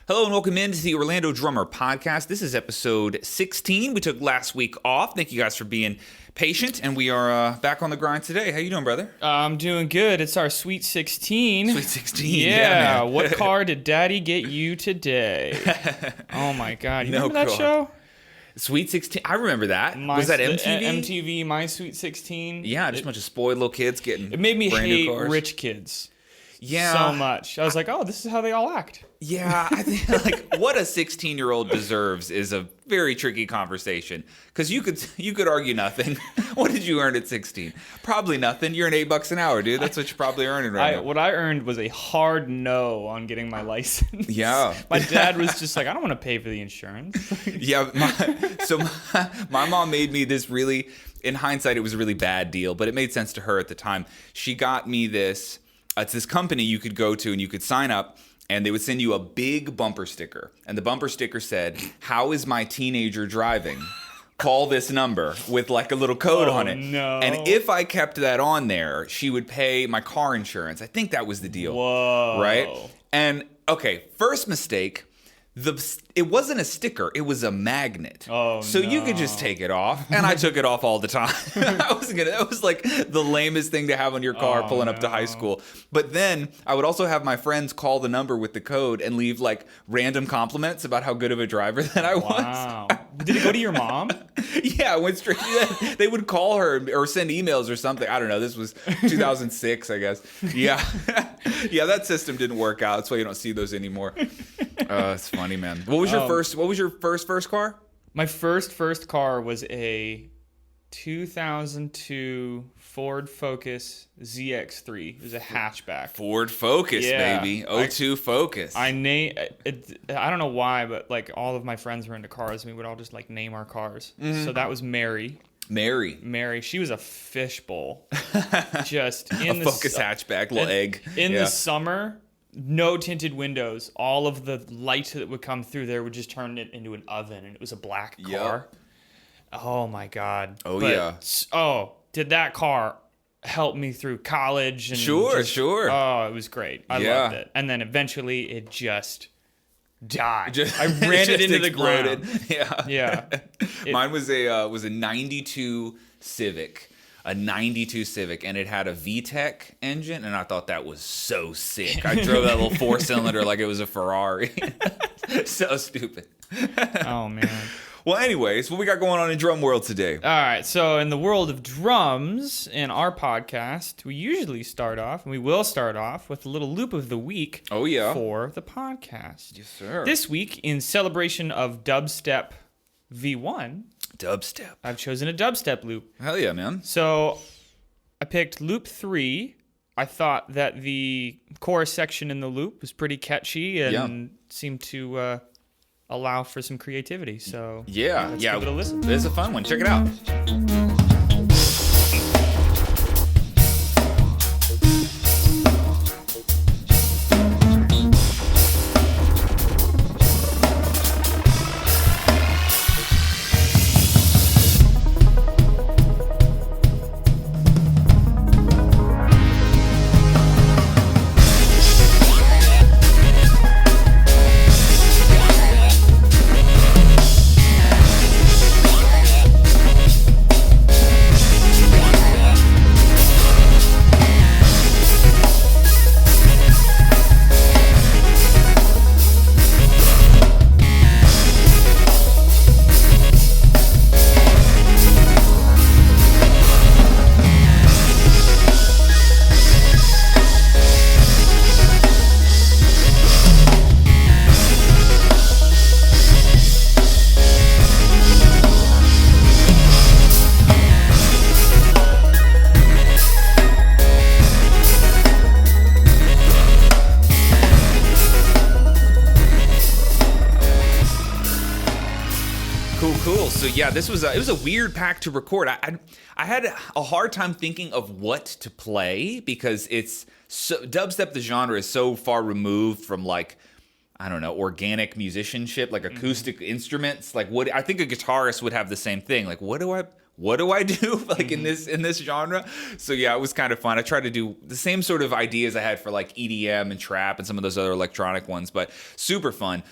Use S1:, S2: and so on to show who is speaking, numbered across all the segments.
S1: Hello and welcome into the Orlando Drummer Podcast. This is episode 16. We took last week off. Thank you guys for being patient, and we are back on the grind today. How you doing, brother?
S2: I'm doing good. It's our Sweet 16.
S1: Sweet 16,
S2: yeah
S1: man.
S2: What car did Daddy get you today? Oh my God, you remember that show?
S1: Sweet 16, I remember that. Was that MTV?
S2: MTV, My Sweet 16.
S1: Yeah, just a bunch of spoiled little kids getting
S2: It made me
S1: brand
S2: hate
S1: new cars.
S2: rich kids.
S1: Yeah.
S2: So much. I was like, oh, this is how they all act.
S1: Yeah, I think like what a 16-year-old deserves is a very tricky conversation because you could argue nothing. What did you earn at 16? Probably nothing. You're an $8 an hour, dude. That's what you're probably earning right now.
S2: What I earned was a hard no on getting my license.
S1: Yeah.
S2: My dad was just like, I don't want to pay for the insurance.
S1: Yeah. My mom made me this really, in hindsight, it was a really bad deal, but it made sense to her at the time. She got me this. It's this company you could go to and you could sign up and they would send you a big bumper sticker. And the bumper sticker said, "How is my teenager driving? Call this number," with like a little code on it.
S2: No.
S1: And if I kept that on there, she would pay my car insurance. I think that was the deal.
S2: Whoa.
S1: Right? And okay, first mistake. It wasn't a sticker, it was a magnet.
S2: Oh,
S1: so
S2: no.
S1: you could just take it off, and I took it off all the time. That was like the lamest thing to have on your car pulling up to high school. But then I would also have my friends call the number with the code and leave like random compliments about how good of a driver that I was.
S2: Wow. Did it go to your mom?
S1: Yeah, I went straight to that. They would call her or send emails or something. I don't know. This was 2006, I guess. Yeah. Yeah, that system didn't work out. That's why you don't see those anymore. It's funny, man. What was your first car?
S2: My first car was a 2002 Ford Focus ZX3. It was a hatchback.
S1: Ford Focus,
S2: Yeah.
S1: baby. 02 Focus.
S2: I don't know why, but like all of my friends were into cars and we would all just like name our cars. So that was Mary. Mary, she was a fishbowl. Just in
S1: a Focus hatchback, little egg.
S2: In the summer, no tinted windows. All of the light that would come through there would just turn it into an oven, and it was a black car.
S1: Yep.
S2: Oh my God.
S1: Yeah.
S2: Did that car help me through college? And
S1: Sure.
S2: Oh, it was great. I loved it. And then eventually it just died. I ran it into
S1: exploded.
S2: the ground. Yeah.
S1: Mine was a 92 Civic. A 92 Civic, and it had a VTEC engine, and I thought that was so sick. I drove that little 4-cylinder like it was a Ferrari. So stupid.
S2: Oh, man.
S1: Well, anyways, what we got going on in drum world today?
S2: All right, so in the world of drums, in our podcast, we usually start off, and we will start off, with a little loop of the week for the podcast.
S1: Yes, sir.
S2: This week, in celebration of Dubstep V1,
S1: Dubstep.
S2: I've chosen a dubstep loop.
S1: Hell yeah, man.
S2: So I picked loop 3. I thought that the chorus section in the loop was pretty catchy and seemed to allow for some creativity. So let's give it a listen.
S1: It's a fun one. Check it out. Cool. So yeah, it was a weird pack to record. I had a hard time thinking of what to play because dubstep, the genre, is so far removed from like, I don't know, organic musicianship, like acoustic instruments. Like I think a guitarist would have the same thing. Like what do what do I do like in this genre? So yeah, it was kind of fun. I tried to do the same sort of ideas I had for like EDM and trap and some of those other electronic ones, but super fun.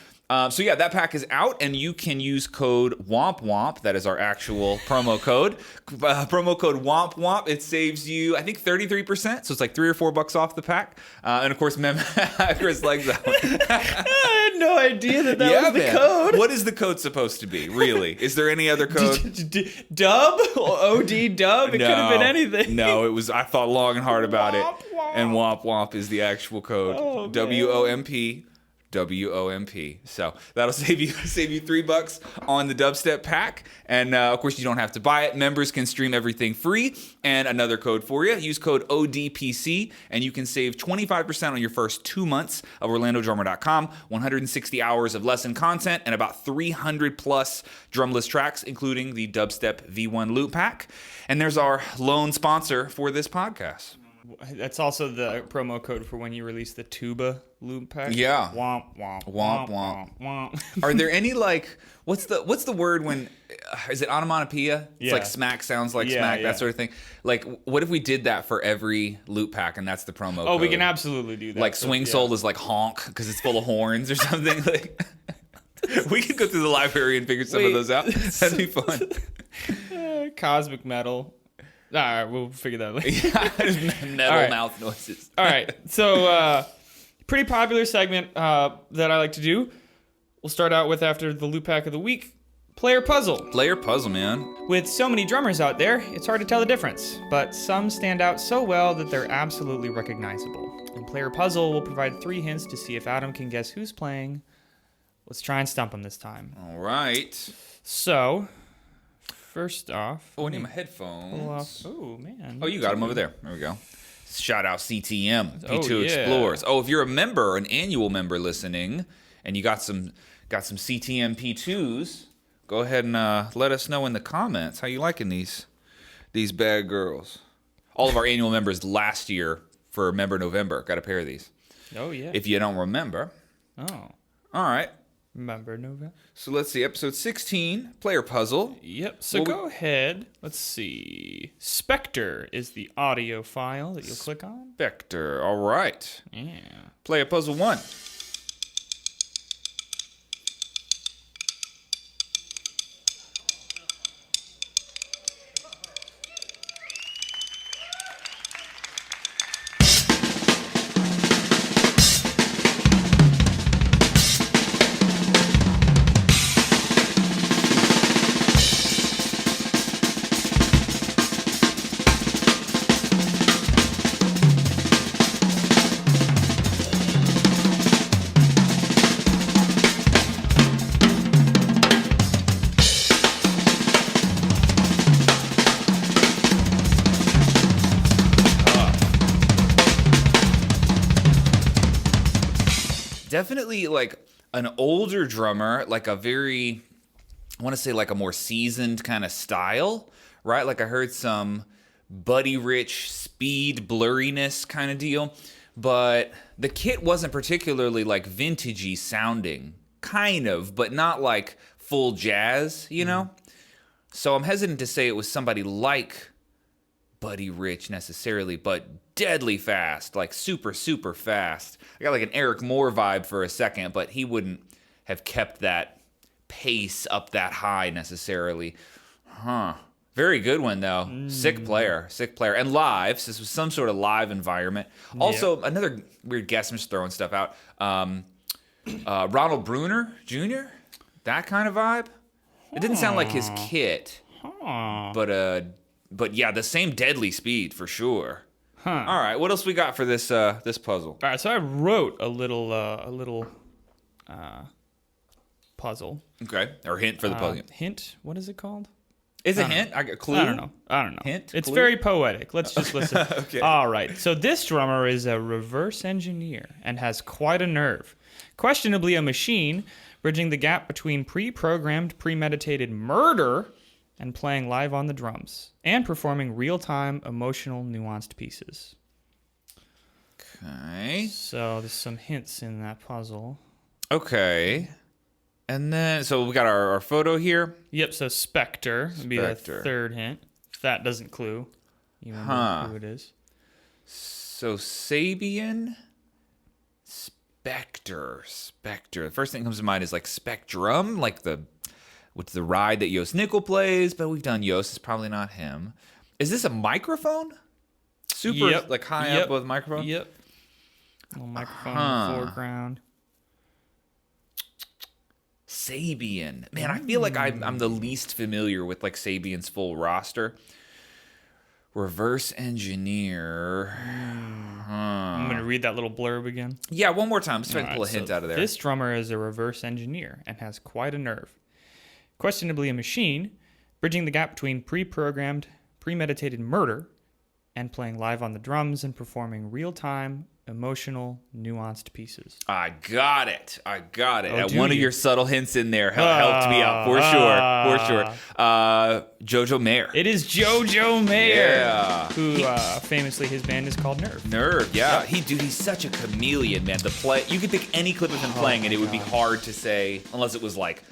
S1: So yeah, that pack is out, and you can use code WOMP. That is our actual promo code. Promo code WOMP. It saves you, I think, 33%. So it's like $3 or $4 off the pack. And of course, Chris likes that one.
S2: I had no idea that was the code.
S1: What is the code supposed to be? Really? Is there any other code?
S2: Dub? OD dub? It could have been anything.
S1: No, it was. I thought long and hard about it. And WOMP is the actual code.
S2: Oh,
S1: WOMP. WOMP. So that'll save you $3 on the dubstep pack, and of course you don't have to buy it. Members can stream everything free. And another code for you: use code ODPC, and you can save 25% on your first 2 months of OrlandoDrummer.com. 160 hours of lesson content and about 300 plus drumless tracks, including the Dubstep V1 loop pack. And there's our lone sponsor for this podcast.
S2: That's also the promo code for when you release the tuba loop pack.
S1: Yeah.
S2: Womp womp
S1: Womp,
S2: womp womp.
S1: Are there any like what's the word when is it onomatopoeia? It's
S2: Yeah.
S1: like smack sounds like smack, that sort of thing. Like what if we did that for every loop pack and that's the promo code?
S2: Oh, we can absolutely do that.
S1: Like swing soul is like honk because it's full of horns or something. Like we could go through the library and figure some of those out. That'd be fun.
S2: Cosmic metal. All right, we'll figure that later.
S1: Metal mouth noises.
S2: All right, so pretty popular segment that I like to do. We'll start out with, after the loop pack of the week, player puzzle.
S1: Player puzzle, man.
S2: With so many drummers out there, it's hard to tell the difference, but some stand out so well that they're absolutely recognizable. And player puzzle will provide 3 hints to see if Adam can guess who's playing. Let's try and stump him this time.
S1: All right.
S2: So, first off...
S1: Oh, I need my headphones.
S2: Oh, man.
S1: Oh, you got them over there. There we go. Shout out CTM, P2
S2: yeah.
S1: Explorers. Oh, if you're a member, an annual member listening, and you got some CTM P2s, go ahead and let us know in the comments how you liking these bad girls. All of our annual members last year for Member November got a pair of these.
S2: Oh, yeah.
S1: If you don't remember.
S2: Oh.
S1: All right.
S2: Remember November?
S1: So let's see, episode 16, player puzzle.
S2: Yep, so go ahead. Let's see. Spectre is the audio file that you'll click on.
S1: Spectre, all right.
S2: Yeah.
S1: Player puzzle 1. Definitely like an older drummer, like a very, I want to say like a more seasoned kind of style, right? Like I heard some Buddy Rich speed blurriness kind of deal, but the kit wasn't particularly like vintagey sounding, kind of, but not like full jazz, you know? So I'm hesitant to say it was somebody like Buddy Rich necessarily, but deadly fast, like super, super fast. I got like an Eric Moore vibe for a second, but he wouldn't have kept that pace up that high necessarily. Very good one, though. Sick player. And live, so this was some sort of live environment. Also, another weird guess, I'm just throwing stuff out. Ronald Bruner Jr., that kind of vibe. It didn't sound like his kit, but yeah, the same deadly speed for sure. All right, what else we got for this this puzzle?
S2: All right, so I wrote a little puzzle.
S1: Okay, or hint for the puzzle.
S2: Hint? What is it called?
S1: Is a hint? I got clue.
S2: I don't know.
S1: Hint?
S2: It's
S1: Clue?
S2: very poetic. Let's just listen.
S1: Okay.
S2: All right. So this drummer is a reverse engineer and has quite a nerve. Questionably a machine, bridging the gap between pre-programmed, premeditated murder and playing live on the drums, and performing real-time, emotional, nuanced pieces.
S1: Okay.
S2: So there's some hints in that puzzle.
S1: Okay. And then, so we got our photo here.
S2: Yep, so Spectre would be the third hint. If that doesn't clue, you remember who it is.
S1: So Sabian, Spectre. The first thing that comes to mind is like Spectrum, like the ride that Yost Nickel plays, but we've done Yost. It's probably not him. Is this a microphone? Super like high up with microphone?
S2: Yep. Little microphone in the foreground.
S1: Sabian. Man, I feel like I'm the least familiar with like Sabian's full roster. Reverse engineer.
S2: I'm going to read that little blurb again.
S1: Yeah, one more time. Let's try to pull a hint out of there.
S2: This drummer is a reverse engineer and has quite a nerve. Questionably a machine, bridging the gap between pre-programmed, premeditated murder and playing live on the drums and performing real-time, emotional, nuanced pieces.
S1: I got it.
S2: Oh,
S1: One of your subtle hints in there helped me out for sure. Jojo Mayer.
S2: It is Jojo Mayer.
S1: Yeah.
S2: Who famously his band is called Nerve.
S1: Yeah. He's such a chameleon, man. You could pick any clip of him playing and it would be hard to say unless it was like,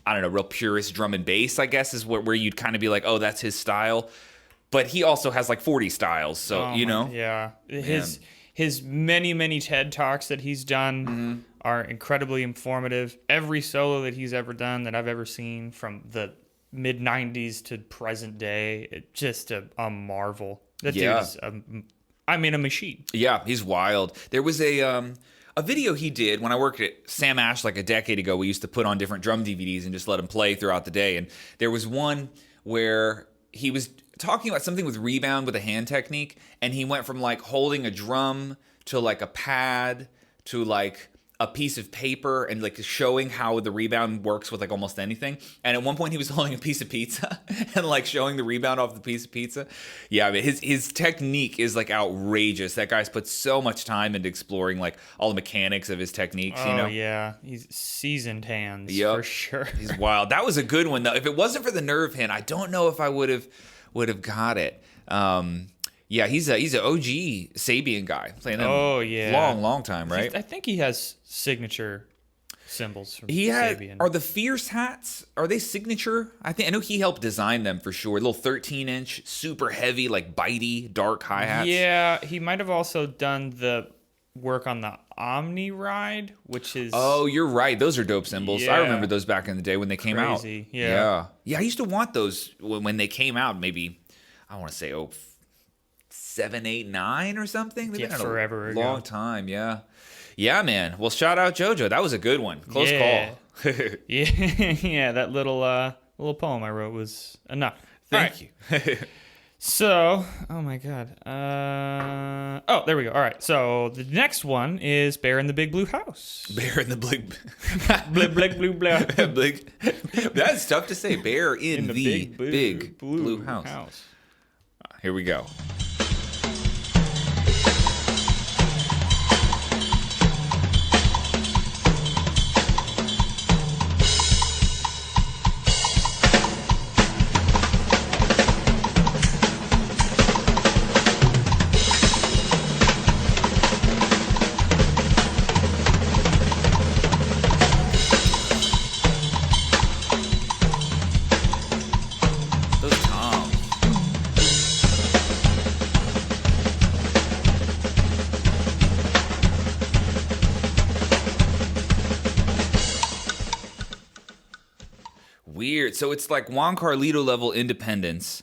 S1: I don't know, real purist drum and bass, I guess, is where you'd kind of be like, oh, that's his style. But he also has like 40 styles, so you know.
S2: Yeah. His many, many TED Talks that he's done are incredibly informative. Every solo that he's ever done that I've ever seen from the mid-90s to present day, it's just a marvel. That dude's, a machine.
S1: Yeah, he's wild. There was a video he did when I worked at Sam Ash like a decade ago. We used to put on different drum DVDs and just let him play throughout the day. And there was one where he was talking about something with rebound with a hand technique, and he went from like holding a drum to like a pad to like a piece of paper and like showing how the rebound works with like almost anything. And at one point he was holding a piece of pizza and like showing the rebound off the piece of pizza. Yeah, I mean, his technique is like outrageous. That guy's put so much time into exploring like all the mechanics of his techniques, you know?
S2: Oh yeah, he's seasoned hands for sure.
S1: He's wild. That was a good one though. If it wasn't for the nerve hint, I don't know if I would have got it. Yeah, he's an OG Sabian guy playing them long time, right?
S2: I think he has signature cymbals from
S1: Sabian. Are the Fierce hats, are they signature? I know he helped design them for sure. Little 13-inch, super heavy, like bitey, dark hi-hats.
S2: Yeah, he might have also done the work on the Omni Ride, which is...
S1: Oh, you're right. Those are dope cymbals. Yeah. I remember those back in the day when they came out.
S2: Yeah,
S1: I used to want those when they came out, maybe, I want to say, 7, 8, 9 or something. They've been
S2: forever
S1: ago. Long time, yeah. Yeah, man. Well, shout out Jojo. That was a good one. Close call.
S2: Yeah, that little poem I wrote was enough.
S1: Thank you.
S2: So, oh my God. There we go. All right. So the next one is Bear in the Big Blue House.
S1: Bear in the Big
S2: Blue.
S1: That's tough to say. Bear in the big blue house. Here we go. Weird. So it's like Juan Carlito level Independence,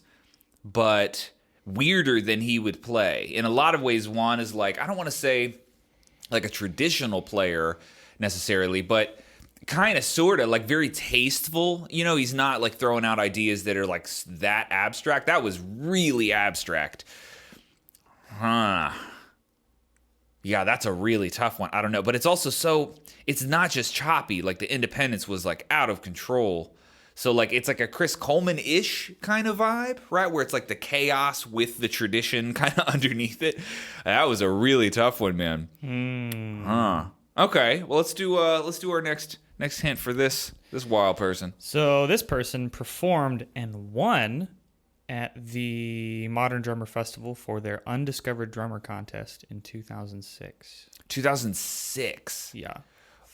S1: but weirder than he would play. In a lot of ways, Juan is like, I don't want to say like a traditional player necessarily, but kind of sort of like very tasteful. You know, he's not like throwing out ideas that are like that abstract. That was really abstract. Yeah, that's a really tough one. I don't know. But it's also it's not just choppy. Like the Independence was like out of control. So like it's like a Chris Coleman-ish kind of vibe, right? Where it's like the chaos with the tradition kind of underneath it. That was a really tough one, man. Okay, well let's do our next hint for this wild person.
S2: So this person performed and won at the Modern Drummer Festival for their Undiscovered Drummer contest in 2006.
S1: 2006.
S2: Yeah.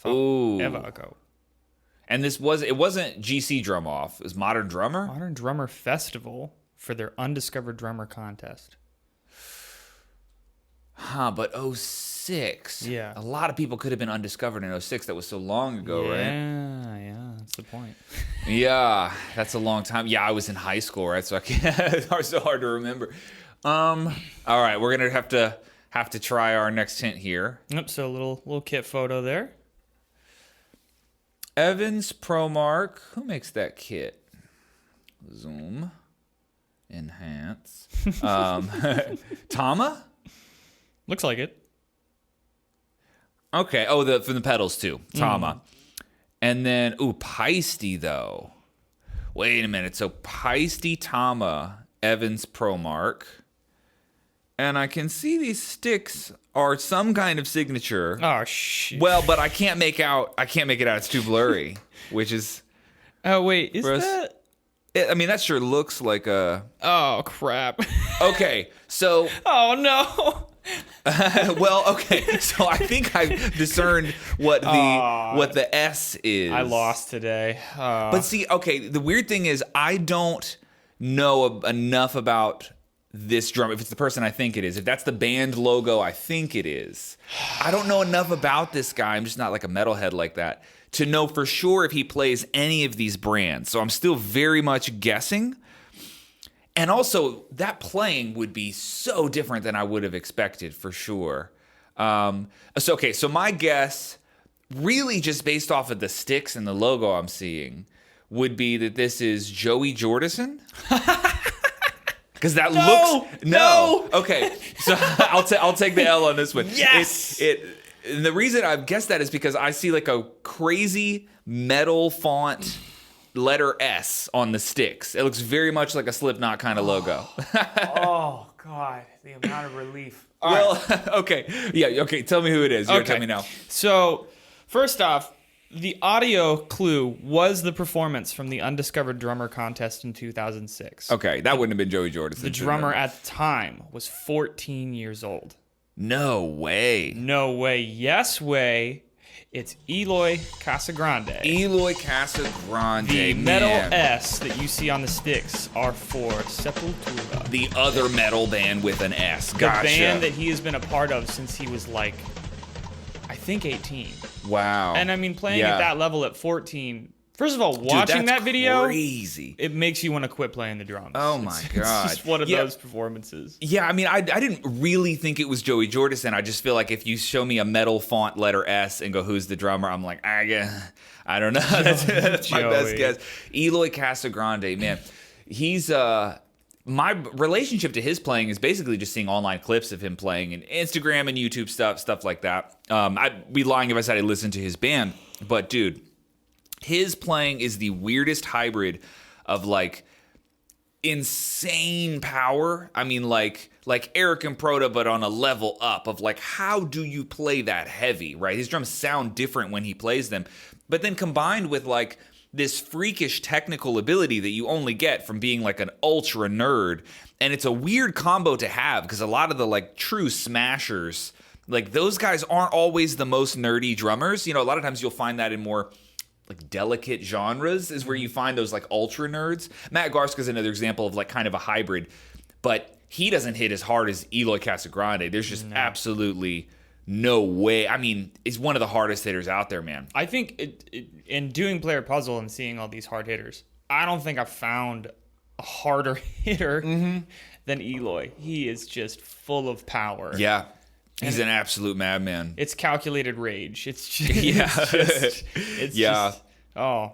S1: Oh.
S2: Ever ago.
S1: And it wasn't GC Drum Off. It was Modern Drummer.
S2: Modern Drummer Festival for their Undiscovered Drummer contest.
S1: Huh, but 06.
S2: Yeah.
S1: A lot of people could have been undiscovered in 06. That was so long ago, right?
S2: Yeah, that's the point.
S1: Yeah, that's a long time. Yeah, I was in high school, right? So it's so hard to remember. All right, we're gonna have to try our next hint here.
S2: Yep. So a little kit photo there.
S1: Evans ProMark. Who makes that kit? Zoom. Enhance. Tama?
S2: Looks like it.
S1: Okay. Oh, from the pedals too. Tama. And then, Peisty though. Wait a minute. So Peisty, Tama, Evans ProMark. And I can see these sticks are some kind of signature.
S2: Oh shit.
S1: Well, but I can't make it out. It's too blurry, which is.
S2: Oh wait, is that?
S1: I mean, that sure looks like a.
S2: Oh crap.
S1: Okay, so.
S2: Oh no.
S1: Well, okay, so I think I've discerned what the S is.
S2: I lost today.
S1: But see, okay, the weird thing is I don't know enough about this drum. If it's the person I think it is, if that's the band logo I think it is, I don't know enough about this guy. I'm just not like a metalhead like that to know for sure if he plays any of these brands. So I'm still very much guessing. And also, that playing would be so different than I would have expected, for sure. So my guess, really just based off of the sticks and the logo I'm seeing, would be that this is Joey Jordison. Because that looks... No! Okay, so I'll take the L on this one.
S2: Yes!
S1: And the reason I've guessed that is because I see like a crazy metal font... letter S on the sticks. It looks very much like a Slipknot kind of logo.
S2: Oh God, the amount of relief.
S1: Okay. Yeah, okay. Tell me who it is. You gotta tell me now.
S2: So, first off, the audio clue was the performance from the Undiscovered Drummer contest in 2006.
S1: Okay, that wouldn't have been Joey Jordison.
S2: The drummer at the time was 14 years old.
S1: No way.
S2: No way. Yes way. It's Eloy Casagrande.
S1: Eloy Casagrande.
S2: The metal S that you see on the sticks are for Sepultura.
S1: The other metal band with an S. Gotcha.
S2: The band that he has been a part of since he was like, I think 18.
S1: Wow.
S2: And I mean, playing at that level at 14. First of all, watching that video,
S1: crazy.
S2: It makes you want to quit playing the drums.
S1: Oh my God.
S2: It's just one of those performances.
S1: Yeah, I mean, I didn't really think it was Joey Jordison. I just feel like if you show me a metal font letter S and go, who's the drummer? I'm like, I don't know. That's my best guess. Eloy Casagrande, man. He's my relationship to his playing is basically just seeing online clips of him playing and Instagram and YouTube stuff like that. I'd be lying if I said I listened to his band, but dude, his playing is the weirdest hybrid of like insane power. I mean, like Eric and Proto, but on a level up of like, how do you play that heavy, right? His drums sound different when he plays them, but then combined with like this freakish technical ability that you only get from being like an ultra nerd. And it's a weird combo to have because a lot of the like true smashers, like those guys aren't always the most nerdy drummers. You know, a lot of times you'll find that in more like delicate genres is where you find those like ultra nerds. Matt Garska's another example of like kind of a hybrid, but he doesn't hit as hard as Eloy Casagrande. There's just absolutely no way. I mean, he's one of the hardest hitters out there, man.
S2: I think in doing Player Puzzle and seeing all these hard hitters, I don't think I've found a harder hitter than Eloy. He is just full of power.
S1: Yeah. He's an absolute madman.
S2: It's calculated rage. It's just, just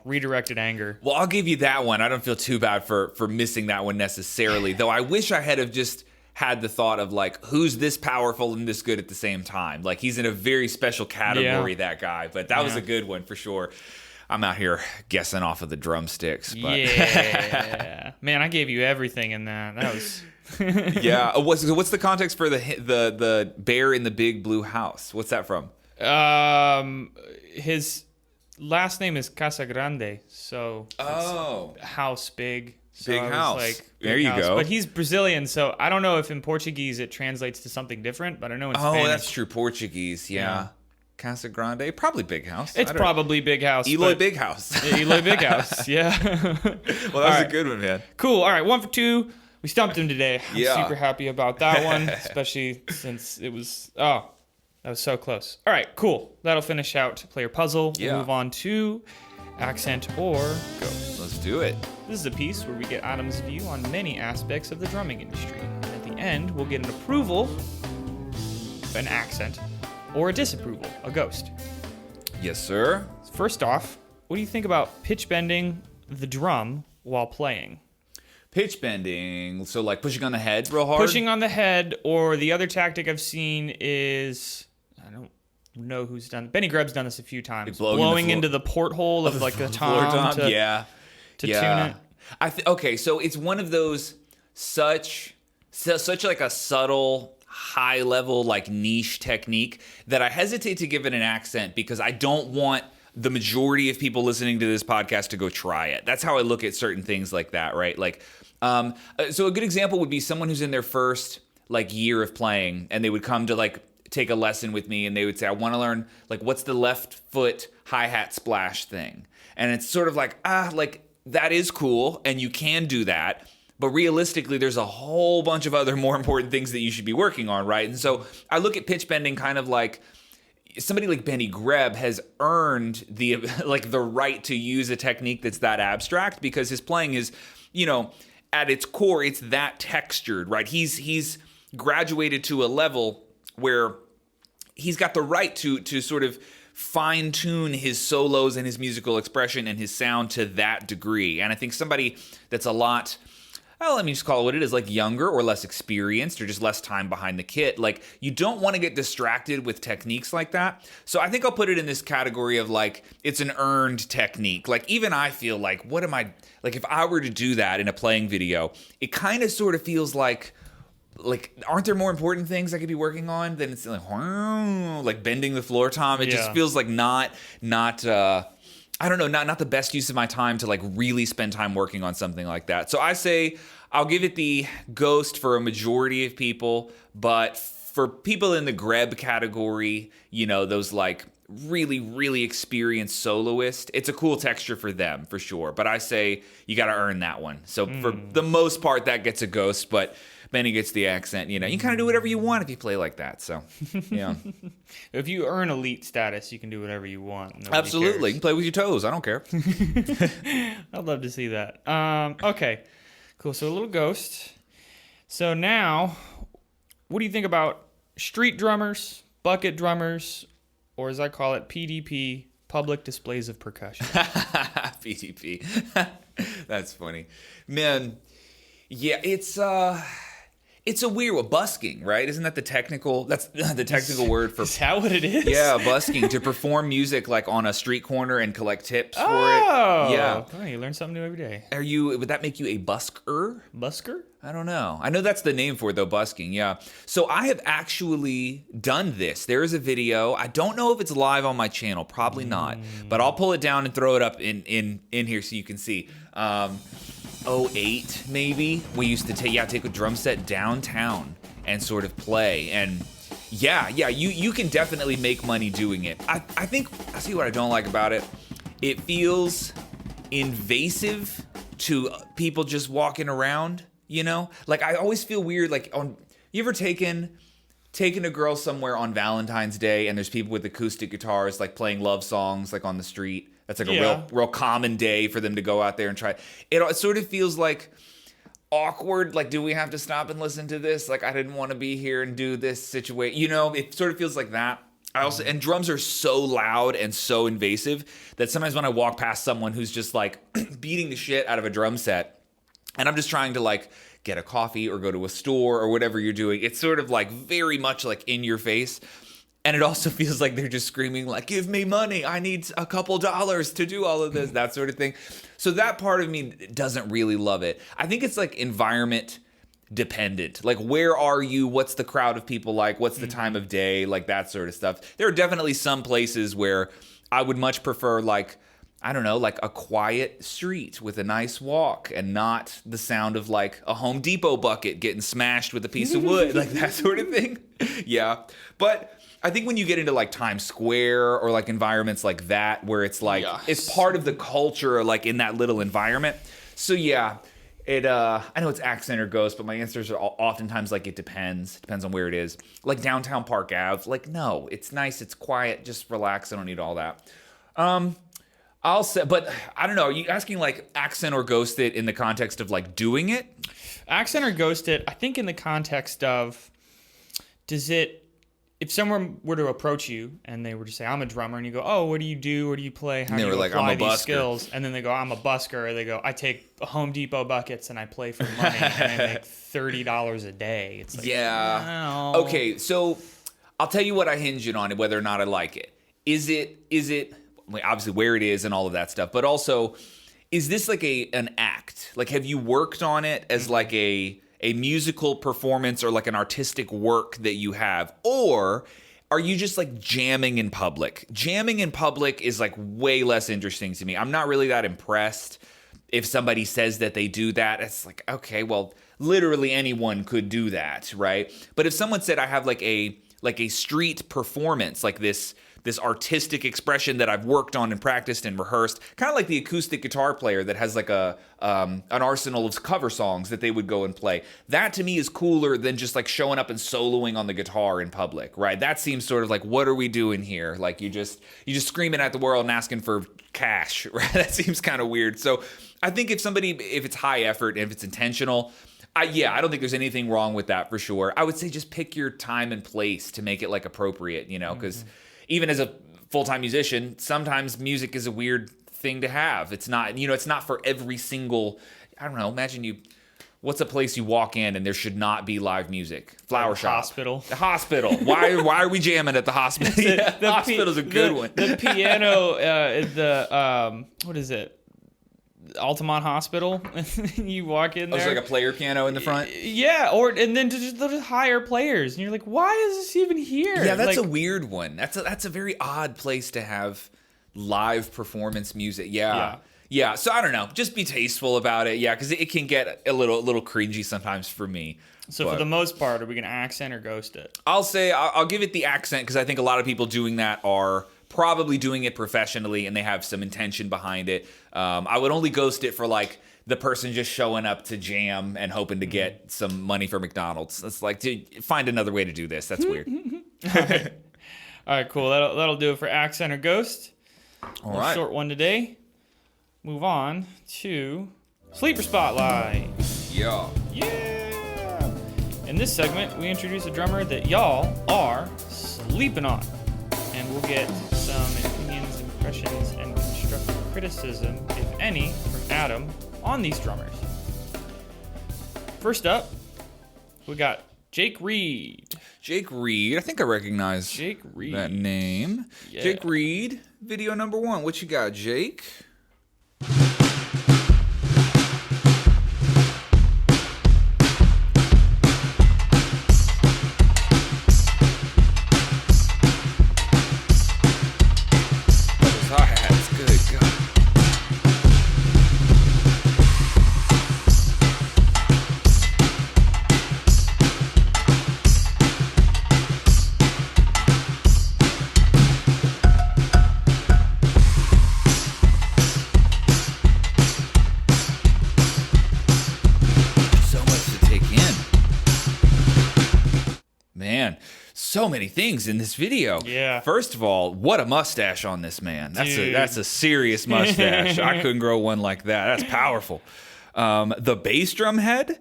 S2: redirected anger.
S1: Well, I'll give you that one. I don't feel too bad for missing that one necessarily, though I wish I had have just had the thought of like, who's this powerful and this good at the same time? Like he's in a very special category, that guy, but that was a good one for sure. I'm out here guessing off of the drumsticks. But.
S2: Yeah. Man, I gave you everything in that. That was...
S1: Yeah. What's the context for the bear in the big blue house? What's that from?
S2: His last name is Casagrande, so house big. So
S1: big house.
S2: Like,
S1: there you go.
S2: But he's Brazilian, so I don't know if in Portuguese it translates to something different. But I know in Spanish.
S1: Oh, that's true. Portuguese, yeah. Casagrande, probably Big House.
S2: It's probably Big House.
S1: Eloy Big House.
S2: Eloy Big House, yeah.
S1: Well, that was a good one, man.
S2: Cool. All right, 1 for 2. We stumped him today. I'm
S1: Yeah.
S2: super happy about that one, especially since it was, that was so close. All right, cool. That'll finish out Player Puzzle.
S1: Yeah.
S2: We'll move on to Accent or Ghost.
S1: Let's do it.
S2: This is a piece where we get Adam's view on many aspects of the drumming industry. And at the end, we'll get an approval, an accent, or a disapproval, a ghost.
S1: Yes, sir.
S2: First off, what do you think about pitch bending the drum while playing?
S1: Pitch bending, so like pushing on the head real hard?
S2: Pushing on the head, or the other tactic I've seen is, I don't know who's done, Benny Grubb's done this a few times. Blowing into the porthole of like the tom to tune it.
S1: Okay, so it's one of those such like a subtle, high level, like niche technique that I hesitate to give it an accent because I don't want the majority of people listening to this podcast to go try it. That's how I look at certain things like that, right? Like, so a good example would be someone who's in their first like year of playing, and they would come to like take a lesson with me, and they would say, I want to learn like what's the left foot hi-hat splash thing. And it's sort of like, like that is cool, and you can do that. But realistically, there's a whole bunch of other more important things that you should be working on, right? And so I look at pitch bending kind of like somebody like Benny Greb has earned the right to use a technique that's that abstract because his playing is, at its core, it's that textured, right? He's graduated to a level where he's got the right to sort of fine tune his solos and his musical expression and his sound to that degree. And I think somebody that's a lot, let me just call it what it is, like younger or less experienced or just less time behind the kit, like you don't want to get distracted with techniques like that. So I think I'll put it in this category of like, it's an earned technique. Like even I feel like, if I were to do that in a playing video, it kind of sort of feels like, aren't there more important things I could be working on than it's like bending the floor tom? It just feels like not I don't know, not the best use of my time to like really spend time working on something like that. So I say I'll give it the ghost for a majority of people, but for people in the Greb category, those like really, really experienced soloists, it's a cool texture for them for sure. But I say you got to earn that one. So for the most part, that gets a ghost, but Benny gets the accent. You kind of do whatever you want if you play like that. So, yeah.
S2: If you earn elite status, you can do whatever you want. Nobody
S1: Absolutely.
S2: cares.
S1: You can play with your toes. I don't care.
S2: I'd love to see that. Okay. Cool. So a little ghost. So now, what do you think about street drummers, bucket drummers, or as I call it, PDP, public displays of percussion?
S1: PDP. That's funny. Man, yeah, it's a weird one. Busking, right? Isn't that the technical? That's the technical word for.
S2: Is that what it is?
S1: Yeah, busking, to perform music like on a street corner and collect tips for it. Yeah.
S2: Oh, you learn something new every day.
S1: Would that make you a busker?
S2: Busker?
S1: I don't know. I know that's the name for it though, busking. Yeah. So I have actually done this. There is a video. I don't know if it's live on my channel. Probably not. But I'll pull it down and throw it up in here so you can see. 08 maybe, we used to take a drum set downtown and sort of play, and you can definitely make money doing it. I think I see what I don't like about it. It feels invasive to people just walking around, like I always feel weird, like you ever taken a girl somewhere on Valentine's Day and there's people with acoustic guitars like playing love songs like on the street? That's like a real common day for them to go out there and try. It sort of feels like awkward. Like, do we have to stop and listen to this? Like, I didn't want to be here and do this situation. It sort of feels like that. And drums are so loud and so invasive that sometimes when I walk past someone who's just like beating the shit out of a drum set, and I'm just trying to like get a coffee or go to a store or whatever you're doing, it's sort of like very much like in your face. And it also feels like they're just screaming like, give me money. I need a couple dollars to do all of this, that sort of thing. So that part of me doesn't really love it. I think it's like environment dependent. Like, where are you? What's the crowd of people like? What's the time of day? Like that sort of stuff. There are definitely some places where I would much prefer like, I don't know, like a quiet street with a nice walk and not the sound of like a Home Depot bucket getting smashed with a piece of wood, like that sort of thing. Yeah. But I think when you get into like Times Square or like environments like that, where it's like, it's part of the culture, like in that little environment. So yeah, I know it's accent or ghost, but my answers are oftentimes like it depends. Depends on where it is. Like downtown Park Ave, like no, it's nice, it's quiet, just relax. I don't need all that. I'll say, but I don't know. Are you asking like accent or ghost it in the context of like doing it?
S2: Accent or ghost it, I think in the context of, if someone were to approach you and they were to say, I'm a drummer, and you go, oh, what do you do? What do you play? How do you apply these skills? And then they go, I'm a busker. Or they go, I take Home Depot buckets and I play for money and I make $30 a day. It's like,
S1: yeah.
S2: No.
S1: Okay, so I'll tell you what I hinge it on, whether or not I like it. Is it obviously where it is and all of that stuff, but also, is this like an act? Like, have you worked on it as like a musical performance or like an artistic work that you have? Or are you just like jamming in public? Jamming in public is like way less interesting to me. I'm not really that impressed if somebody says that they do that. It's like, okay, well, literally anyone could do that, right? But if someone said I have like a street performance, like this artistic expression that I've worked on and practiced and rehearsed, kind of like the acoustic guitar player that has like an arsenal of cover songs that they would go and play. That to me is cooler than just like showing up and soloing on the guitar in public, right? That seems sort of like, what are we doing here? Like you just screaming at the world and asking for cash, right? That seems kind of weird. So I think if it's high effort and if it's intentional, I don't think there's anything wrong with that for sure. I would say just pick your time and place to make it like appropriate, because even as a full-time musician, sometimes music is a weird thing to have. It's not, it's not for every single, I don't know, imagine what's a place you walk in and there should not be live music? Flower shop.
S2: Hospital.
S1: The hospital. Why are we jamming at the hospital? The hospital's a good one.
S2: The piano, what is it? Altamont Hospital. You walk in there.
S1: There's like a player piano in the front.
S2: Yeah, and then just hire players, and you're like, why is this even here?
S1: Yeah, that's a weird one. That's a very odd place to have live performance music. Yeah. So I don't know. Just be tasteful about it. Yeah, because it can get a little cringy sometimes for me.
S2: So for the most part, are we gonna accent or ghost it?
S1: I'll say I'll give it the accent because I think a lot of people doing that are probably doing it professionally and they have some intention behind it. I would only ghost it for like the person just showing up to jam and hoping to get some money for McDonald's. It's like, dude, find another way to do this. That's weird.
S2: All right, cool. That'll do it for accent or ghost.
S1: All right.
S2: Short one today. Move on to Sleeper Spotlight.
S1: Yeah.
S2: In this segment, we introduce a drummer that y'all are sleeping on. And we'll get some opinions, impressions, and constructive criticism, if any, from Adam on these drummers. First up, we got Jake Reed.
S1: Jake Reed. I think I recognize
S2: Jake Reed.
S1: that name.
S2: Yeah.
S1: Jake Reed, video number 1. What you got, Jake? So many things in this video.
S2: Yeah.
S1: First of all, what a mustache on this man. That's a serious mustache. I couldn't grow one like that. That's powerful. The bass drum head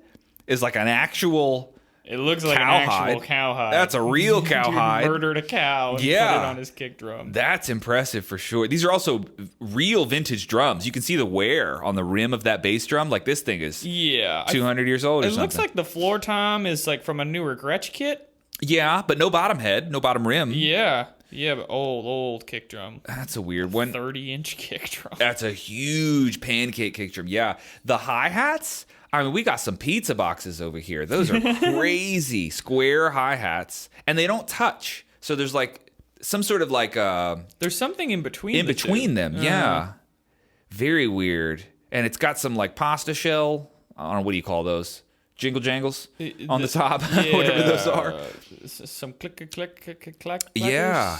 S1: is like an actual
S2: It looks like an actual cowhide.
S1: That's a real cowhide.
S2: Murdered a cow and put it on his kick drum.
S1: That's impressive for sure. These are also real vintage drums. You can see the wear on the rim of that bass drum. Like this thing is 200 years old or something.
S2: It looks like the floor tom is like from a newer Gretsch kit.
S1: Yeah, but no bottom head, no bottom rim.
S2: Yeah, but old kick drum.
S1: That's a weird one.
S2: 30-inch kick drum.
S1: That's a huge pancake kick drum. Yeah, the hi-hats, I mean, we got some pizza boxes over here. Those are crazy square hi-hats, and they don't touch. So there's like some sort of like...
S2: there's something in between
S1: them, yeah. Very weird. And it's got some like pasta shell. I don't know, what do you call those? Jingle jangles on the top,
S2: Yeah,
S1: whatever those are.
S2: Some click.
S1: Yeah.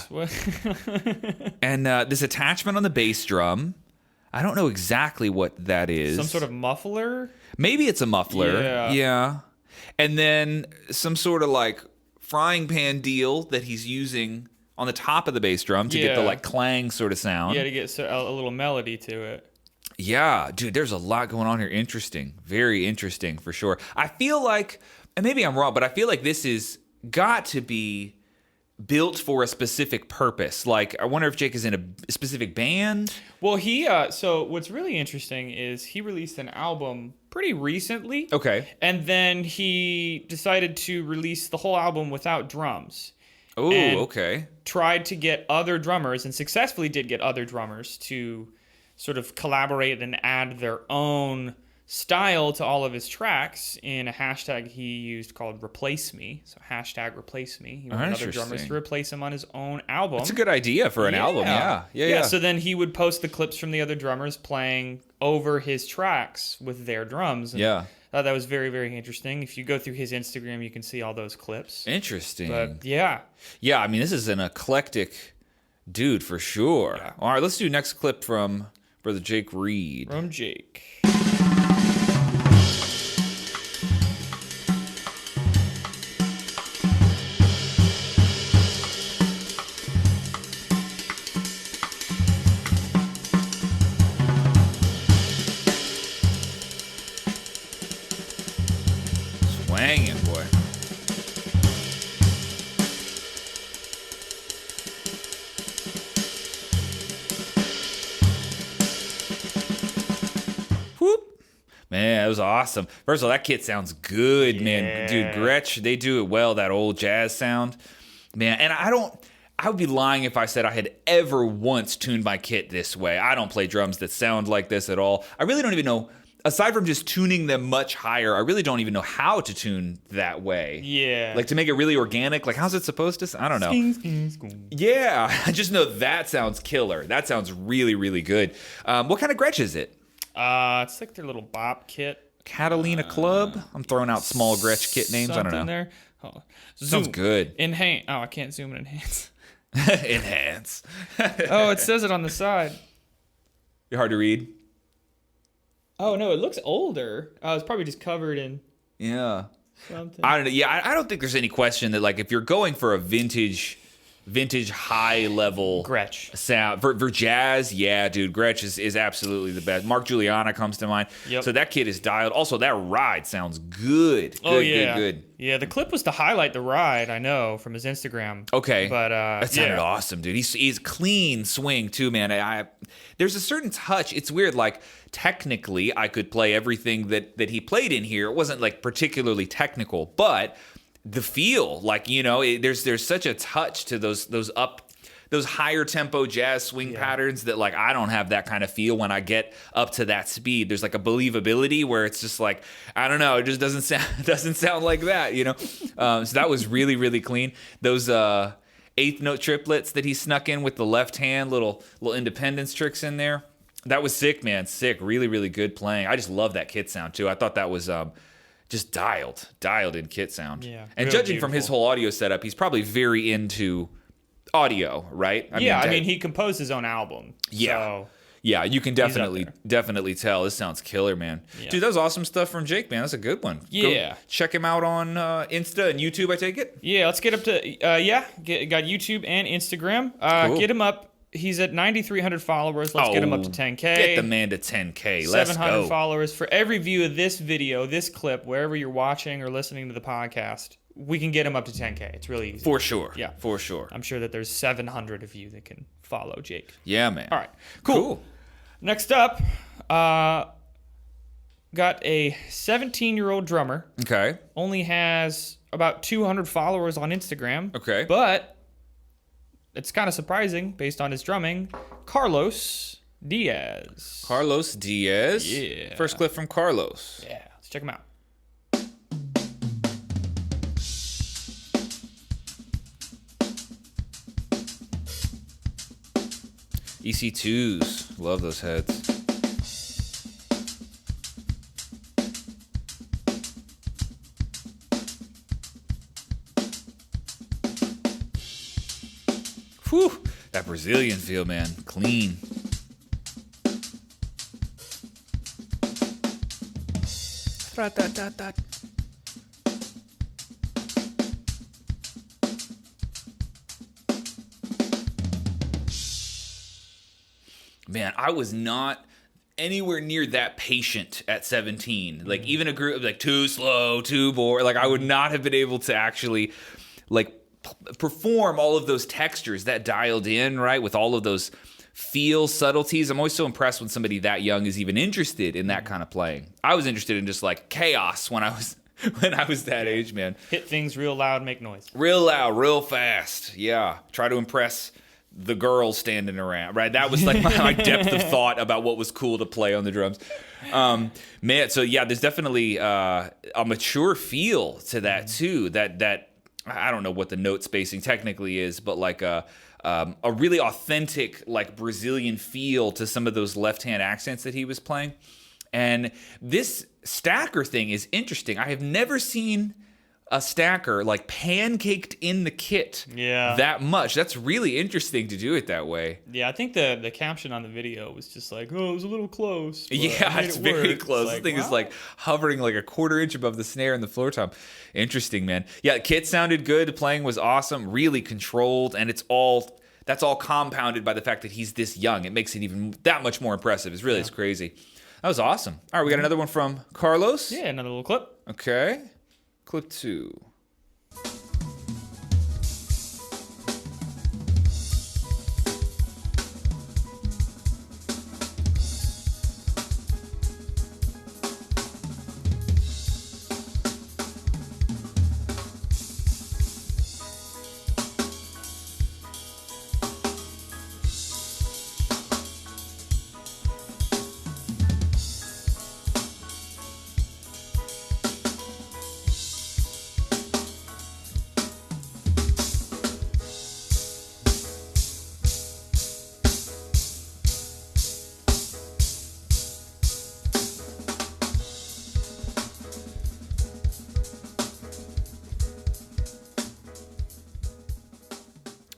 S1: And this attachment on the bass drum. I don't know exactly what that is.
S2: Some sort of muffler?
S1: Maybe it's a muffler.
S2: Yeah.
S1: And then some sort of like frying pan deal that he's using on the top of the bass drum to get the like clang sort of sound.
S2: Yeah, to get a little melody to it.
S1: Yeah, dude, there's a lot going on here. Interesting. Very interesting for sure. I feel like, and maybe I'm wrong, but I feel like this is got to be built for a specific purpose. Like, I wonder if Jake is in a specific band.
S2: Well, so what's really interesting is he released an album pretty recently.
S1: Okay.
S2: And then he decided to release the whole album without drums.
S1: Oh, okay.
S2: Tried to get other drummers, and successfully did get other drummers to sort of collaborate and add their own style to all of his tracks in a hashtag he used called Replace Me. So hashtag Replace Me. He wanted other drummers to replace him on his own album.
S1: That's a good idea for an album. Yeah.
S2: So then he would post the clips from the other drummers playing over his tracks with their drums. And I thought that was very, very interesting. If you go through his Instagram, you can see all those clips.
S1: Interesting.
S2: But yeah.
S1: Yeah, I mean, this is an eclectic dude for sure. Yeah. All right, let's do next clip from Brother Jake Reed.
S2: From Jake.
S1: Swanging, boy. Man, that was awesome. First of all, that kit sounds good, man. Dude, Gretsch, they do it well, that old jazz sound. Man, and I would be lying if I said I had ever once tuned my kit this way. I don't play drums that sound like this at all. I really don't even know, aside from just tuning them much higher, I really don't even know how to tune that way.
S2: Yeah.
S1: Like to make it really organic. Like, how's it supposed to sound? I don't know. Yeah, I just know that sounds killer. That sounds really, really good. What kind of Gretsch is it?
S2: It's like their little bop kit.
S1: Catalina Club? I'm throwing out small Gretsch kit names. I don't know.
S2: There. Oh,
S1: sounds good.
S2: Enhance. Oh, I can't zoom and enhance.
S1: Enhance.
S2: Oh, it says it on the side.
S1: You're hard to read?
S2: Oh, no, it looks older. Oh, it's probably just covered in something.
S1: I don't know. Yeah, I don't think there's any question that, like, if you're going for a vintage high level
S2: Gretsch
S1: sound for jazz, yeah, dude, Gretsch is absolutely the best. Mark Juliana comes to mind.
S2: Yep.
S1: So that kid is dialed. Also, that ride sounds good. Good.
S2: Yeah, the clip was to highlight the ride, I know, from his Instagram.
S1: Okay.
S2: But
S1: that sounded awesome, dude. He's clean swing too, man. There's a certain touch. It's weird, like technically I could play everything that he played in here. It wasn't like particularly technical, but the feel, like, you know, there's such a touch to those higher tempo jazz swing patterns that, like, I don't have that kind of feel when I get up to that speed. There's like a believability where it's just like, I don't know, it just doesn't sound like that, you know. So that was really, really clean. Those eighth note triplets that he snuck in with the left hand, little independence tricks in there. That was sick, man. Sick. Really, really good playing. I just love that kit sound too. I thought that was just dialed in kit sound.
S2: Yeah,
S1: and judging from his whole audio setup, he's probably very into audio, right?
S2: I mean, he composed his own album.
S1: Yeah.
S2: So
S1: yeah, you can definitely tell. This sounds killer, man. Yeah. Dude, that was awesome stuff from Jake, man. That's a good one.
S2: Yeah.
S1: Go check him out on Insta and YouTube, I take it?
S2: Yeah, let's get up to, got YouTube and Instagram.
S1: Cool.
S2: Get him up. He's at 9,300 followers. Let's get him up to 10K.
S1: Get the man to 10K. Let's go.
S2: 700 followers. For every view of this video, this clip, wherever you're watching or listening to the podcast, we can get him up to 10K. It's really easy.
S1: For sure.
S2: Yeah.
S1: For sure.
S2: I'm sure that there's 700 of you that can follow Jake.
S1: Yeah, man.
S2: All right. Cool. Next up, got a 17-year-old drummer.
S1: Okay.
S2: Only has about 200 followers on Instagram.
S1: Okay.
S2: But it's kind of surprising based on his drumming. Carlos Diaz.
S1: Carlos Diaz?
S2: Yeah.
S1: First clip from Carlos.
S2: Yeah, let's check him out.
S1: EC2s. Love those heads. Whew, that Brazilian feel, man. Clean. Man, I was not anywhere near that patient at 17. Like, even a group like too slow, too bored. Like, I would not have been able to actually like perform all of those textures that dialed in, right, with all of those feel subtleties. I'm always so impressed when somebody that young is even interested in that kind of playing. I was interested in just like chaos when I was that age, man.
S2: Hit things real loud, make noise.
S1: Real loud, real fast. Yeah. Try to impress the girls standing around, right? That was like my depth of thought about what was cool to play on the drums. Man, so yeah, there's definitely a mature feel to that too. That I don't know what the note spacing technically is, but like a really authentic like Brazilian feel to some of those left-hand accents that he was playing. And this stacker thing is interesting. I have never seen a stacker like pancaked in the kit that much. That's really interesting to do it that way.
S2: Yeah, I think the caption on the video was just like, oh, it was a little close.
S1: Yeah, it's very close. This thing is like hovering like a quarter inch above the snare and the floor tom. Interesting, man. Yeah, kit sounded good. The playing was awesome, really controlled, and that's all compounded by the fact that he's this young. It makes it even that much more impressive. It's crazy. That was awesome. All right, we got another one from Carlos.
S2: Yeah, another little clip.
S1: Okay. Clip 2.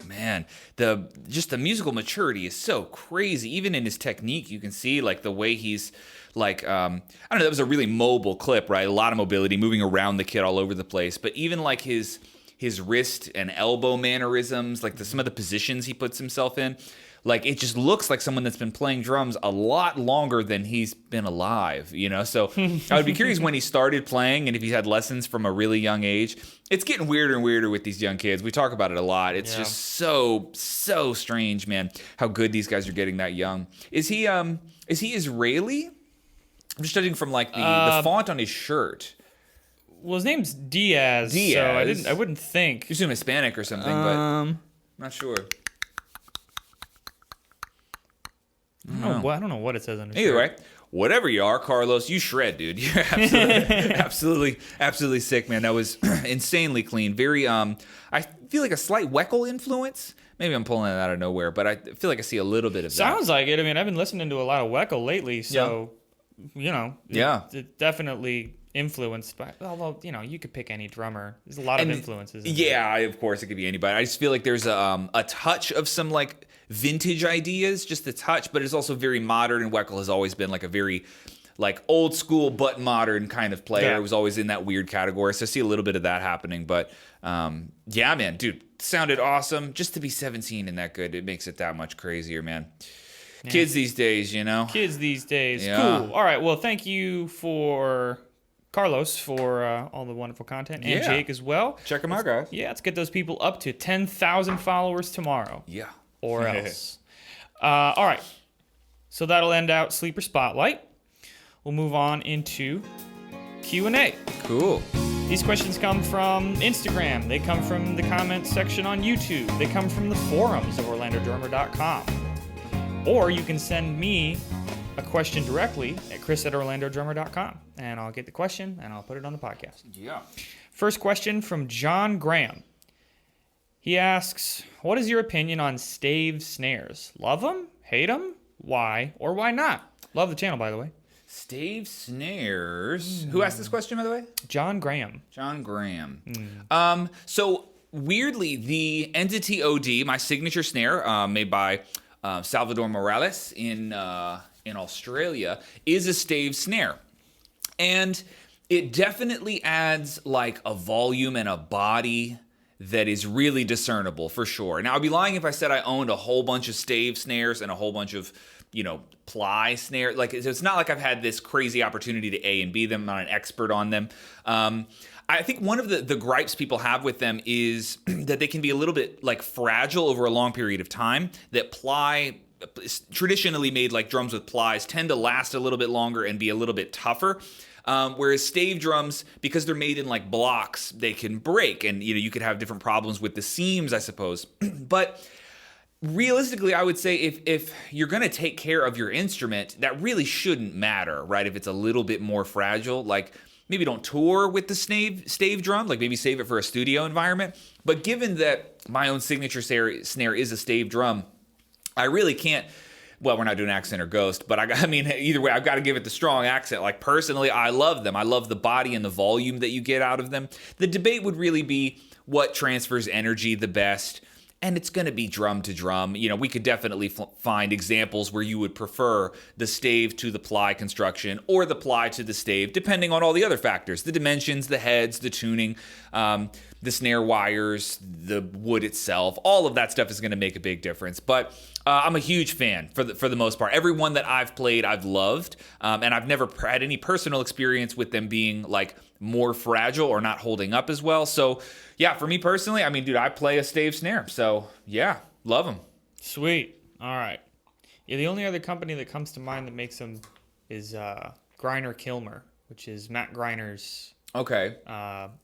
S1: Man, the musical maturity is so crazy. Even in his technique, you can see like the way he's like, I don't know, that was a really mobile clip, right? A lot of mobility, moving around the kit all over the place. But even like his wrist and elbow mannerisms, like some of the positions he puts himself in, like it just looks like someone that's been playing drums a lot longer than he's been alive, you know? So I would be curious when he started playing and if he had lessons from a really young age. It's getting weirder and weirder with these young kids. We talk about it a lot. It's just so strange, man, how good these guys are getting that young. Is he Israeli? I'm just judging from like the font on his shirt.
S2: Well, his name's Diaz. So I wouldn't think.
S1: You assume Hispanic or something, but I'm not sure.
S2: I don't know what it says on his
S1: Either
S2: shirt.
S1: way, whatever you are, Carlos, you shred, dude. You're absolutely sick, man. That was insanely clean. Very, I feel like a slight Weckl influence. Maybe I'm pulling it out of nowhere, but I feel like I see a little bit of that.
S2: Sounds like it. I mean, I've been listening to a lot of Weckl lately, so, you know. It definitely influenced by, although, you know, you could pick any drummer. There's a lot of influences.
S1: Of course, it could be anybody. I just feel like there's a touch of some, like, vintage ideas, just a touch, but it's also very modern, and Weckl has always been, like, a very, like, old school but modern kind of player. It was always in that weird category, so I see a little bit of that happening, but, yeah, man, dude, sounded awesome. Just to be 17 and that good, it makes it that much crazier, man. Yeah. Kids these days, you know?
S2: Kids these days. Yeah. Cool. All right, well, thank you for Carlos for all the wonderful content, and Jake as well.
S1: Check them out, guys.
S2: Yeah, let's get those people up to 10,000 followers tomorrow.
S1: Yeah.
S2: Or else. All right. So that'll end out Sleeper Spotlight. We'll move on into Q&A.
S1: Cool.
S2: These questions come from Instagram. They come from the comments section on YouTube. They come from the forums of OrlandoDrummer.com. Or you can send me a question directly at chris@OrlandoDrummer.com. And I'll get the question and I'll put it on the podcast.
S1: Yeah.
S2: First question from John Graham. He asks, what is your opinion on stave snares? Love them? Hate them? Why? Or why not? Love the channel, by the way.
S1: Stave snares. Who asked this question, by the way?
S2: John Graham.
S1: So weirdly, the Entity OD, my signature snare, made by Salvador Morales in Australia, is a stave snare. And it definitely adds like a volume and a body that is really discernible for sure. Now, I'd be lying if I said I owned a whole bunch of stave snares and a whole bunch of, ply snare. Like, it's not like I've had this crazy opportunity to A and B them. I'm not an expert on them. I think one of the gripes people have with them is that they can be a little bit like fragile over a long period of time. That ply, traditionally made like drums with plies, tend to last a little bit longer and be a little bit tougher. Whereas stave drums, because they're made in like blocks, they can break, and you could have different problems with the seams, I suppose. But realistically, I would say if you're going to take care of your instrument, that really shouldn't matter, right? If it's a little bit more fragile, like maybe don't tour with the stave drum, like maybe save it for a studio environment. But given that my own signature snare is a stave drum, I really can't. Well, we're not doing accent or ghost, but I mean, either way, I've got to give it the strong accent. Like, personally, I love them. I love the body and the volume that you get out of them. The debate would really be what transfers energy the best, and it's going to be drum to drum. We could definitely find examples where you would prefer the stave to the ply construction or the ply to the stave, depending on all the other factors, the dimensions, the heads, the tuning, the snare wires, the wood itself. All of that stuff is going to make a big difference. But I'm a huge fan for the most part. Every one that I've played, I've loved, and I've never had any personal experience with them being like more fragile or not holding up as well. So yeah, for me personally, I mean, dude, I play a stave snare, so yeah, love them.
S2: Sweet. All right. Yeah, the only other company that comes to mind that makes them is Greiner Kilmer, which is Matt Greiner's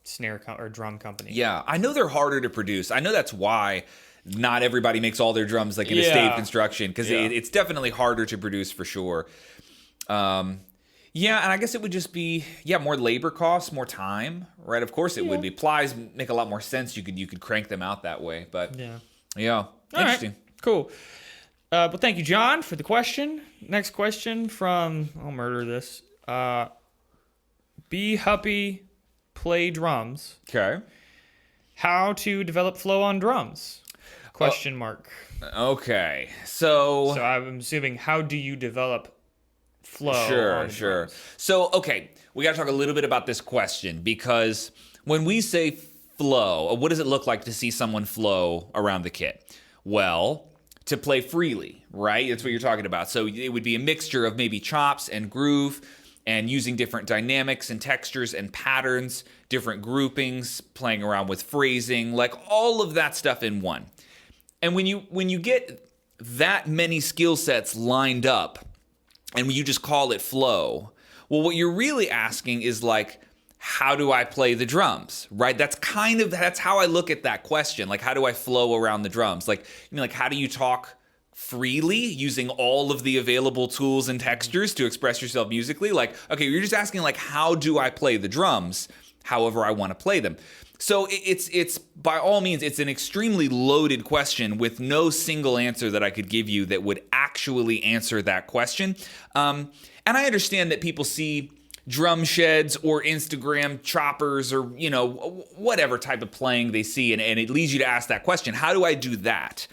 S2: snare or drum company.
S1: Yeah, I know they're harder to produce. I know that's why not everybody makes all their drums like in a stave construction, because it's definitely harder to produce for sure. Yeah, and I guess it would just be more labor costs, more time, right? Of course it would be. Plies make a lot more sense. You could crank them out that way, but yeah, interesting.
S2: Right. Cool. Well, thank you, John, for the question. Next question from I'll murder this. Be Huppy Play Drums.
S1: Okay.
S2: How to develop flow on drums? Question mark.
S1: Okay. So
S2: I'm assuming, how do you develop flow?
S1: Sure.
S2: Drums?
S1: So, okay, we got to talk a little bit about this question, because when we say flow, what does it look like to see someone flow around the kit? Well, to play freely, right? That's what you're talking about. So it would be a mixture of maybe chops and groove, and using different dynamics and textures and patterns, different groupings, playing around with phrasing, like all of that stuff in one. And when you get that many skill sets lined up, and you just call it flow, well, what you're really asking is like, how do I play the drums, right? That's how I look at that question. Like, how do I flow around the drums? Like, how do you talk freely using all of the available tools and textures to express yourself musically? Like, okay, you're just asking like, how do I play the drums however I want to play them? So it's by all means, it's an extremely loaded question with no single answer that I could give you that would actually answer that question. And I understand that people see drum sheds or Instagram choppers or, whatever type of playing they see, and it leads you to ask that question. How do I do that?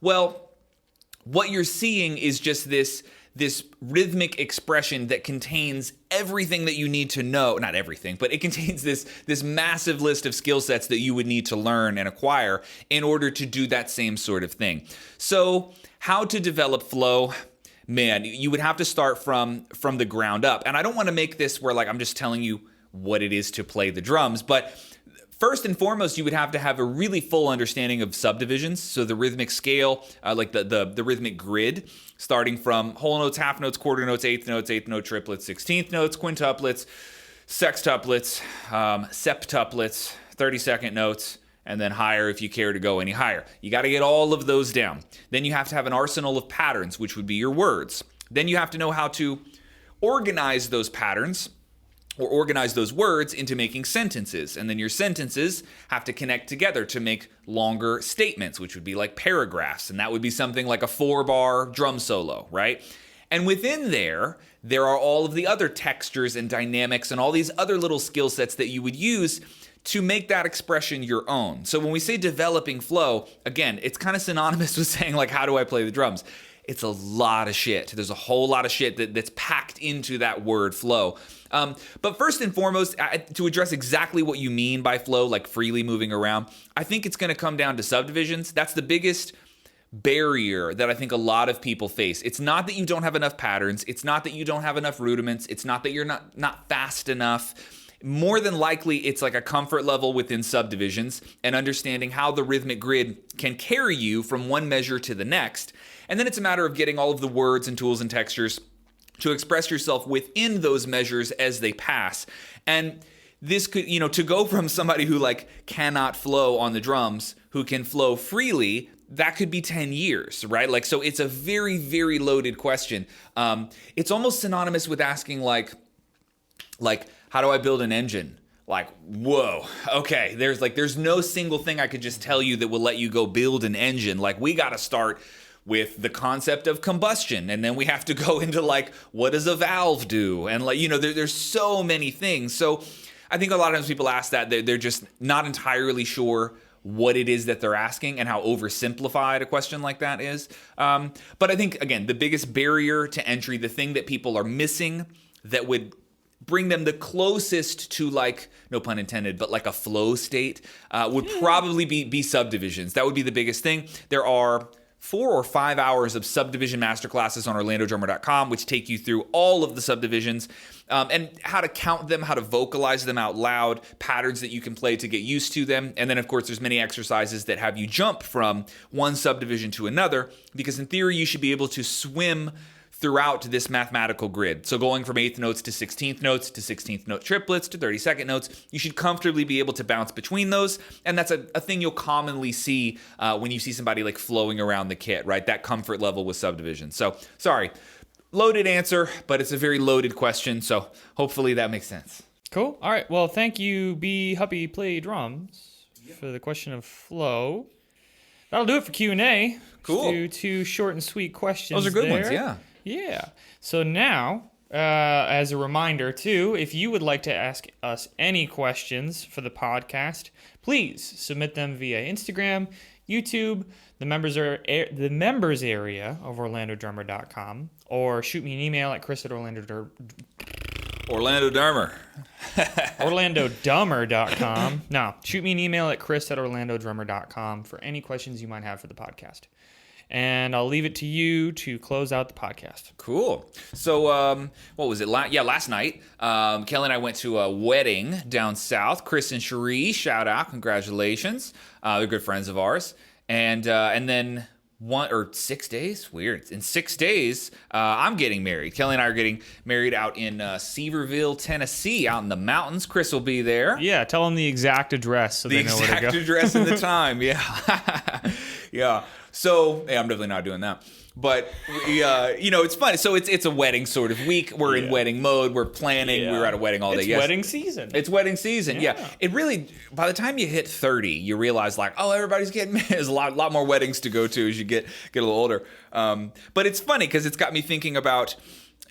S1: Well, what you're seeing is just this rhythmic expression that contains everything that you need to know. Not everything, but it contains this massive list of skill sets that you would need to learn and acquire in order to do that same sort of thing. So how to develop flow? Man, you would have to start from the ground up. And I don't want to make this where like I'm just telling you what it is to play the drums, but first and foremost, you would have to have a really full understanding of subdivisions. So the rhythmic scale, like the rhythmic grid, starting from whole notes, half notes, quarter notes, eighth note triplets, 16th notes, quintuplets, sextuplets, septuplets, 32nd notes, and then higher if you care to go any higher. You got to get all of those down. Then you have to have an arsenal of patterns, which would be your words. Then you have to know how to organize those patterns or organize those words into making sentences. And then your sentences have to connect together to make longer statements, which would be like paragraphs. And that would be something like a 4-bar drum solo, right? And within there are all of the other textures and dynamics and all these other little skill sets that you would use to make that expression your own. So when we say developing flow, again, it's kind of synonymous with saying like, how do I play the drums? It's a lot of shit. There's a whole lot of shit that's packed into that word flow. But first and foremost, to address exactly what you mean by flow, like freely moving around, I think it's going to come down to subdivisions. That's the biggest barrier that I think a lot of people face. It's not that you don't have enough patterns. It's not that you don't have enough rudiments. It's not that you're not fast enough. More than likely, it's like a comfort level within subdivisions and understanding how the rhythmic grid can carry you from one measure to the next. And then it's a matter of getting all of the words and tools and textures to express yourself within those measures as they pass. And this could, to go from somebody who like cannot flow on the drums, who can flow freely, that could be 10 years, right? Like, so it's a very, very loaded question. It's almost synonymous with asking like, how do I build an engine? Like, whoa, okay, there's no single thing I could just tell you that will let you go build an engine. Like, we got to start with the concept of combustion, and then we have to go into like, what does a valve do? And like, there's so many things. So I think a lot of times people ask that, they're just not entirely sure what it is that they're asking and how oversimplified a question like that is. But I think, again, the biggest barrier to entry, the thing that people are missing that would bring them the closest to, like, no pun intended, but like a flow state would probably be subdivisions. That would be the biggest thing. There are 4 or 5 hours of subdivision masterclasses on OrlandoDrummer.com, which take you through all of the subdivisions and how to count them, how to vocalize them out loud, patterns that you can play to get used to them. And then, of course, there's many exercises that have you jump from one subdivision to another, because in theory, you should be able to swim throughout this mathematical grid. So going from 8th notes to 16th notes to 16th note triplets to 32nd notes, you should comfortably be able to bounce between those. And that's a thing you'll commonly see when you see somebody like flowing around the kit, right? That comfort level with subdivision. So, sorry, loaded answer, but it's a very loaded question. So hopefully that makes sense.
S2: Cool. All right. Well, thank you, B. Huppy Play Drums, for the question of flow. That'll do it for Q&A.
S1: Cool.
S2: Let's do 2 short and sweet questions.
S1: Those are good ones, yeah.
S2: Yeah. So now, as a reminder, too, if you would like to ask us any questions for the podcast, please submit them via Instagram, YouTube, the members area of OrlandoDrummer.com, or shoot me an email at Chris@OrlandoDrummer. OrlandoDummer.com. No, shoot me an email at Chris@OrlandoDrummer.com for any questions you might have for the podcast. And I'll leave it to you to close out the podcast.
S1: Cool. So, what was it? Last night, Kelly and I went to a wedding down south. Chris and Cherie, shout out, congratulations. They're good friends of ours. And then 6 days? Weird. In 6 days, I'm getting married. Kelly and I are getting married out in Seaverville, Tennessee, out in the mountains. Chris will be there.
S2: Yeah, tell them the exact address so they know where to go.
S1: The exact address and the time, yeah. Yeah. So, I'm definitely not doing that. But, it's funny. So it's a wedding sort of week. We're in wedding mode. We're planning.
S2: Yeah.
S1: We were at a wedding all day yesterday.
S2: It's wedding season.
S1: Yeah. It really, by the time you hit 30, you realize like, oh, everybody's getting married. There's a lot more weddings to go to as you get a little older. But it's funny because it's got me thinking about,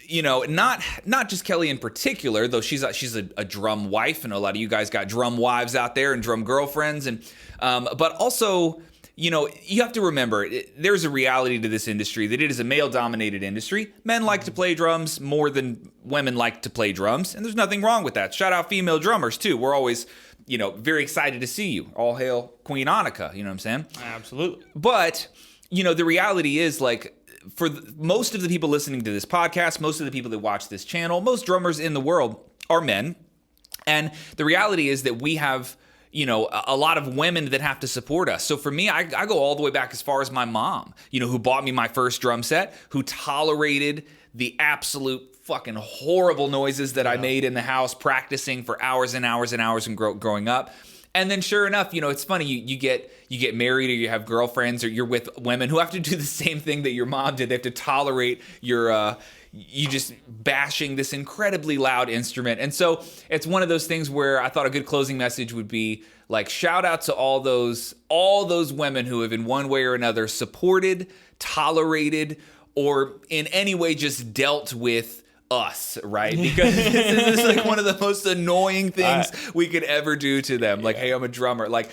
S1: not just Kelly in particular, though she's a drum wife, and a lot of you guys got drum wives out there and drum girlfriends, and but also, you have to remember, there's a reality to this industry that it is a male-dominated industry. Men like to play drums more than women like to play drums, and there's nothing wrong with that. Shout out female drummers, too. We're always, very excited to see you. All hail Queen Annika, you know what I'm saying?
S2: Absolutely.
S1: But, the reality is, like, for most of the people listening to this podcast, most of the people that watch this channel, most drummers in the world are men. And the reality is that we have a lot of women that have to support us. So for me, I go all the way back as far as my mom, who bought me my first drum set, who tolerated the absolute fucking horrible noises that I made in the house practicing for hours and hours and hours and growing up. And then sure enough, it's funny, you get married or you have girlfriends or you're with women who have to do the same thing that your mom did. They have to tolerate you just bashing this incredibly loud instrument. And so it's one of those things where I thought a good closing message would be like, shout out to all those women who have in one way or another supported, tolerated, or in any way just dealt with us, right? Because this is like one of the most annoying things we could ever do to them. Like, hey, I'm a drummer. Like,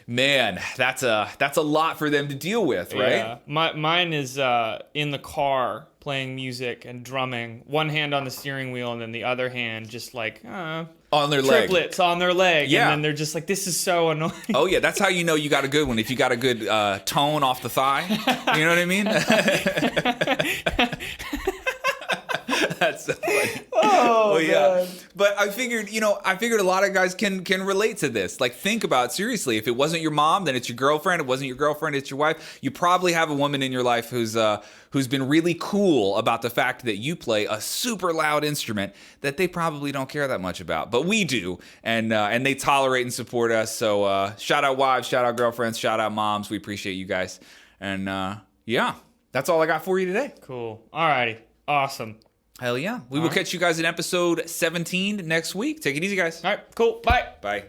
S1: man, that's a lot for them to deal with, right?
S2: Yeah. Mine is in the car playing music and drumming, one hand on the steering wheel and then the other hand just like
S1: on their
S2: triplets
S1: leg.
S2: on their leg.
S1: Yeah.
S2: And then they're just like, this is so annoying.
S1: Oh yeah, that's how you know you got a good one. If you got a good tone off the thigh, you know what I mean? That's so funny.
S2: Oh,
S1: yeah. But I figured a lot of guys can relate to this. Like, think about, seriously, if it wasn't your mom, then it's your girlfriend. If it wasn't your girlfriend, it's your wife. You probably have a woman in your life who's been really cool about the fact that you play a super loud instrument that they probably don't care that much about. But we do, and they tolerate and support us. So shout out wives, shout out girlfriends, shout out moms. We appreciate you guys. And yeah, that's all I got for you today.
S2: Cool. Alrighty. Awesome.
S1: Hell yeah. We will catch you guys in episode 17 next week. Take it easy, guys.
S2: All right. Cool. Bye.
S1: Bye.